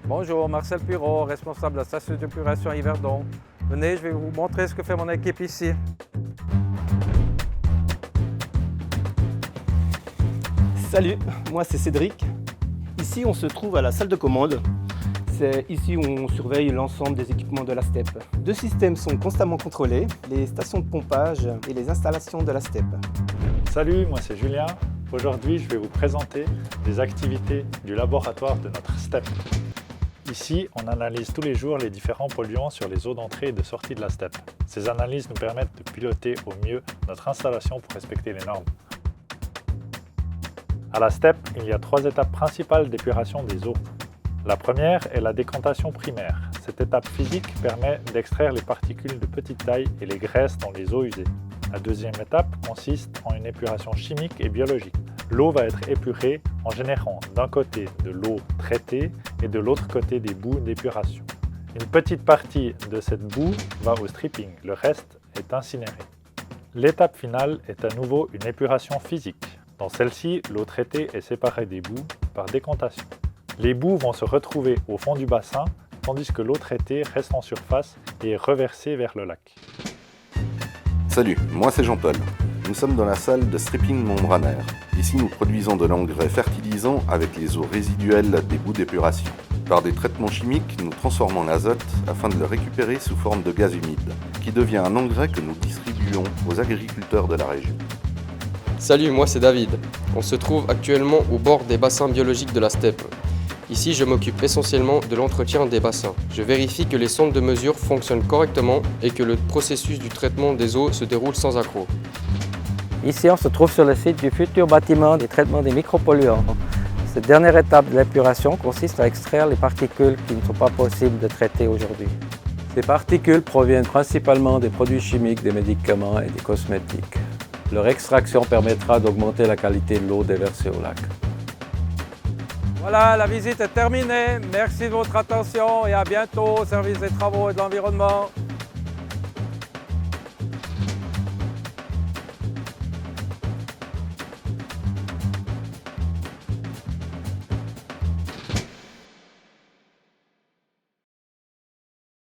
Bonjour, Marcel Pureau, responsable de la station d'épuration à Yverdon. Venez, je vais vous montrer ce que fait mon équipe ici. Salut, moi c'est Cédric. Ici on se trouve à la salle de commande. C'est ici où on surveille l'ensemble des équipements de la STEP. Deux systèmes sont constamment contrôlés, les stations de pompage et les installations de la STEP. Salut, moi c'est Julien. Aujourd'hui, je vais vous présenter les activités du laboratoire de notre STEP. Ici, on analyse tous les jours les différents polluants sur les eaux d'entrée et de sortie de la STEP. Ces analyses nous permettent de piloter au mieux notre installation pour respecter les normes. À la STEP, il y a 3 étapes principales d'épuration des eaux. La première est la décantation primaire. Cette étape physique permet d'extraire les particules de petite taille et les graisses dans les eaux usées. La deuxième étape consiste en une épuration chimique et biologique. L'eau va être épurée en générant d'un côté de l'eau traitée et de l'autre côté des boues d'épuration. Une petite partie de cette boue va au stripping, le reste est incinéré. L'étape finale est à nouveau une épuration physique. Dans celle-ci, l'eau traitée est séparée des boues par décantation. Les boues vont se retrouver au fond du bassin, tandis que l'eau traitée reste en surface et est reversée vers le lac. Salut, moi c'est Jean-Paul. Nous sommes dans la salle de stripping membranaire. Ici nous produisons de l'engrais fertilisant avec les eaux résiduelles des boues d'épuration. Par des traitements chimiques, nous transformons l'azote afin de le récupérer sous forme de gaz humide, qui devient un engrais que nous distribuons aux agriculteurs de la région. Salut, moi c'est David. On se trouve actuellement au bord des bassins biologiques de la STEP. Ici, je m'occupe essentiellement de l'entretien des bassins. Je vérifie que les sondes de mesure fonctionnent correctement et que le processus du traitement des eaux se déroule sans accroc. Ici, on se trouve sur le site du futur bâtiment des traitements des micropolluants. Cette dernière étape de l'épuration consiste à extraire les particules qui ne sont pas possibles de traiter aujourd'hui. Ces particules proviennent principalement des produits chimiques, des médicaments et des cosmétiques. Leur extraction permettra d'augmenter la qualité de l'eau déversée au lac. Voilà, la visite est terminée. Merci de votre attention et à bientôt au service des travaux et de l'environnement.